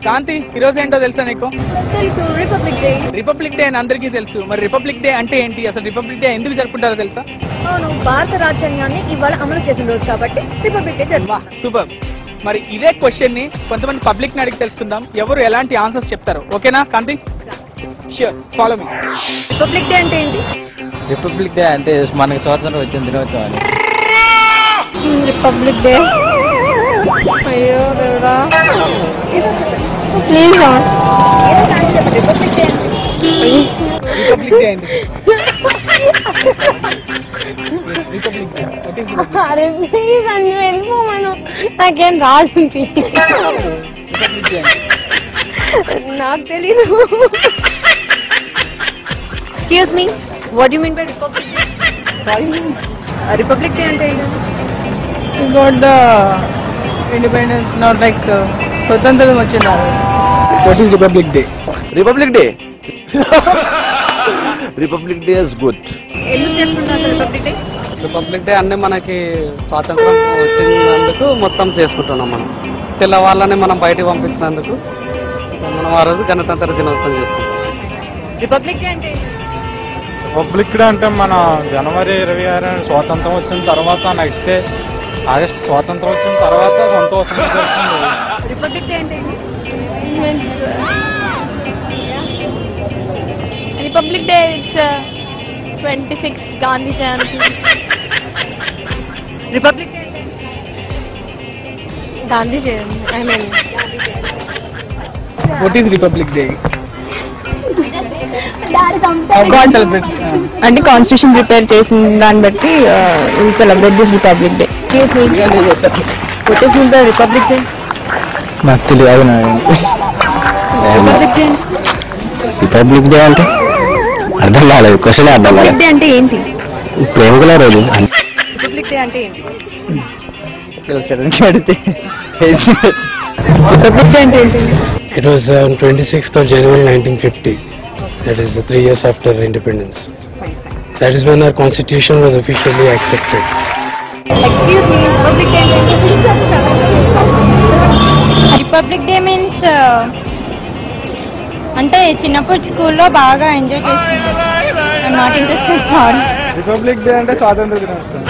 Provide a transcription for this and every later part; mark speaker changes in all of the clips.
Speaker 1: కాంతి ఈ రోజు ఏంటో తెలుసా నీకు? రిపబ్లిక్ డే అని అందరికీ తెలుసు. మరి రిపబ్లిక్ డే అంటే ఏంటి, అసలు రిపబ్లిక్ డే ఎందుకు జరుపుకుంటారో తెలుసా?
Speaker 2: అవును, భారత రాజ్యాంగాన్ని ఇవాళ అమలు చేసిన రోజు కాబట్టి రిపబ్లిక్ డే జరుపుకుంటాం.
Speaker 1: సూపర్. మరి ఇదే క్వశ్చన్ ని కొంతమంది పబ్లిక్ ని అడిగి తెలుసుకుందాం, ఎవరు ఎలాంటి ఆన్సర్స్ చెప్తారు. ఓకేనా Kanthi? Sure, follow me.
Speaker 2: Republic Day అంటే ఏంటి?
Speaker 3: రిపబ్లిక్ డే అంటే మనకి స్వాతంత్రం వచ్చిన దినోత్సవం అని.
Speaker 2: రిపబ్లిక్ డే అయ్యో దేవుడా, please republic Day
Speaker 1: Republic day ఏంటి? రిపబ్లిక్ డే
Speaker 2: అరే ప్లీజ్ అని వెళ్ళిపోమను, నాకేం రాదు.
Speaker 1: రిపబ్లిక్ డే
Speaker 2: నాకు తెలీదు. Excuse me, what you mean by republic Day? Republic Day అంటే
Speaker 4: We got the independence, not like స్వతంత్రం వచ్చింది.
Speaker 1: What is republic Day?
Speaker 3: Republic Day Republic day is good.
Speaker 2: ఎందుకు చేసుకుంటారు రిపబ్లిక్ డే?
Speaker 5: రిపబ్లిక్ డే అన్నీ మనకి స్వాతంత్రం వచ్చినందుకు మొత్తం చేసుకుంటున్నాం. మనం తెల్లవాళ్ళని మనం బయటకు పంపించినందుకు మనం ఆ రోజు గణతంత్ర దినోత్సవం చేసుకుంటాం.
Speaker 2: రిపబ్లిక్ డే అంటే
Speaker 6: రిపబ్లిక్ డే అంటే మన జనవరి 26 స్వాతంత్రం వచ్చిన తర్వాత నెక్స్ట్ డే ఆగస్ట్ స్వాతంత్రం వచ్చిన తర్వాత సంతోషంగా జరుగుతుంది.
Speaker 2: రిపబ్లిక్ డే అంటే
Speaker 7: means Republic Day, it's 26th Gandhi Jayanti.
Speaker 2: Republic Day అంటే
Speaker 7: Gandhi Jayanti, I mean
Speaker 1: what is republic Day?
Speaker 4: అంటే కాన్స్టిట్యూషన్ ప్రిపేర్ చేసిన దాన్ని బట్టి celebrate this republic Day.
Speaker 2: Republic day
Speaker 3: నాకు తెలియదు.
Speaker 2: రిపబ్లిక్ డే
Speaker 3: రిపబ్లిక్ డే అంటే అర్థం కాలేదు, క్వశ్చన్ అర్థం కాలేదు.
Speaker 2: డే అంటే ఏంటి?
Speaker 3: ప్రేమికుల రోజు.
Speaker 2: రిపబ్లిక్ డే అంటే ఏంటి?
Speaker 3: అడిగితే
Speaker 4: రిపబ్లిక్ డే అంటే ఏంటి?
Speaker 8: It was on 26th of January 1950. That is 3 years after independence. That is when our constitution was officially accepted.
Speaker 2: Excuse me, Republic Day అంటే
Speaker 7: రిపబ్లిక్ డే మీన్స్ అంటే చిన్నప్పుడు స్కూల్లో బాగా ఎంజాయ్ చేస్తాను. Not interested, sorry.
Speaker 1: Republic Day అంటే స్వాతంత్ర దినోత్సవం.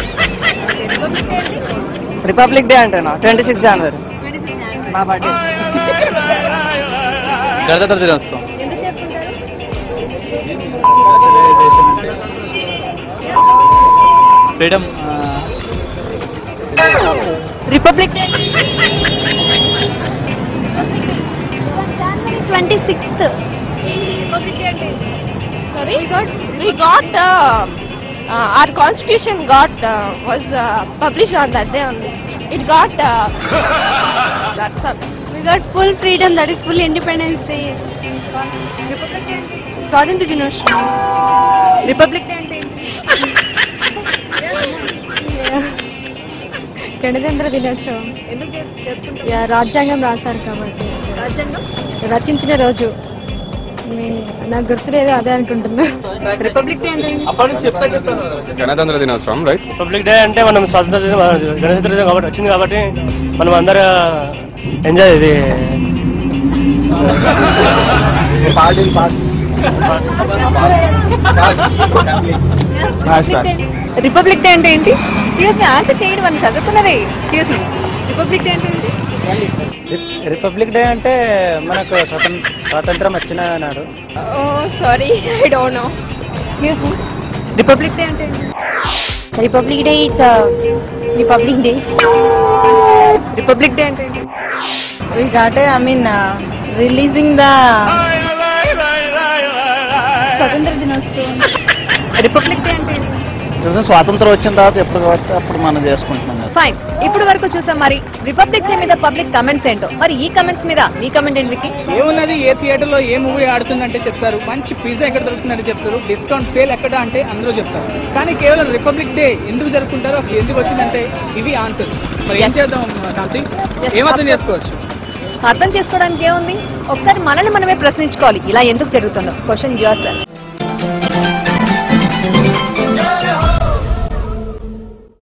Speaker 4: Republic day అంటేనా 26 జనవరి నా బర్త్డే.
Speaker 3: గణతంత్ర దినోత్సవం.
Speaker 2: ఎందుకు చేసుకుంటారు?
Speaker 3: Freedom.
Speaker 2: Republic day
Speaker 7: 26th.
Speaker 2: Republic Day అంటే
Speaker 7: Sorry? We got our constitution was published on that day only. It got that's all.
Speaker 2: we got full freedom, that is full independence day. Republic Day అంటే
Speaker 7: స్వాతంత్ర దినోత్సవం.
Speaker 2: Republic Day అంటే
Speaker 7: గణతంత్ర దినోత్సవం.
Speaker 2: ఎందుకు జరుపుకుంటాం?
Speaker 7: రాజ్యాంగం రాశారు కాబట్టి.
Speaker 2: రాజ్యాంగం
Speaker 7: రచించిన రోజు నాకు గుర్తులేదు, అదే అనుకుంటున్నా.
Speaker 2: రిపబ్లిక్ డే అంటే
Speaker 1: అప్పటి నుంచి చెప్తాను.
Speaker 5: గణతంత్ర దినోత్సవం, రైట్?
Speaker 8: Republic Day అంటే మనం స్వాతంత్ర గణతంత్ర దినం కాబట్టి వచ్చింది కాబట్టి మనం అందరూ ఎంజాయ్ ఇది
Speaker 2: రిపబ్లిక్ డే అంటే ఏంటి? ఎక్స్క్యూజ్ మీ, ఆన్సర్ చేయండి, మనం చదువుకున్నదే. ఎక్స్క్యూజ్ మీ, రిపబ్లిక్ డే అంటే ఏంటి?
Speaker 3: రిపబ్లిక్ డే అంటే మనకు స్వాతంత్రం వచ్చిన నాడు.
Speaker 7: Oh sorry, I don't know.
Speaker 2: Excuse me, Republic Day అంటే ఏంటి?
Speaker 7: Republic Day it's Republic Day.
Speaker 2: Republic Day అంటే ఏంటి?
Speaker 4: అంటే ఐ మీన్ రిలీజింగ్ ద
Speaker 7: స్వతంత్ర దినోత్సవం.
Speaker 2: రిపబ్లిక్ డే అంటే ఏంటి?
Speaker 3: స్వాతంత్రం వచ్చిన తర్వాత ఎప్పుడు కాబట్టి అప్పుడు మనం చేసుకుంటున్నాం.
Speaker 2: ఫైన్, ఇప్పుడు వరకు చూసాం. మరి రిపబ్లిక్ డే మీద పబ్లిక్ కమెంట్స్ ఏంటో. మరి ఈ కమెంట్స్ మీద నీ కమెంట్ ఏంటి వికీ?
Speaker 1: ఏమున్నది, ఏ థియేటర్ లో ఏ మూవీ ఆడుతుందంటే చెప్తారు, మంచి పిజ్జా ఎక్కడ దొరుకుతుందంటే చెప్తారు, డిస్కౌంట్ సేల్ ఎక్కడ అంటే అందరూ చెప్తారు. కానీ కేవలం రిపబ్లిక్ డే ఎందుకు జరుపుకుంటారో, అసలు ఎందుకు వచ్చిందంటే ఇవి ఆన్సర్. మరి ఏం చేద్దాం కాంతి? ఏమర్థం చేసుకోవచ్చు?
Speaker 2: అర్థం చేసుకోవడానికి ఏముంది, ఒకసారి మనల్ని మనమే ప్రశ్నించుకోవాలి, ఇలా ఎందుకు జరుగుతుందో. Question your self.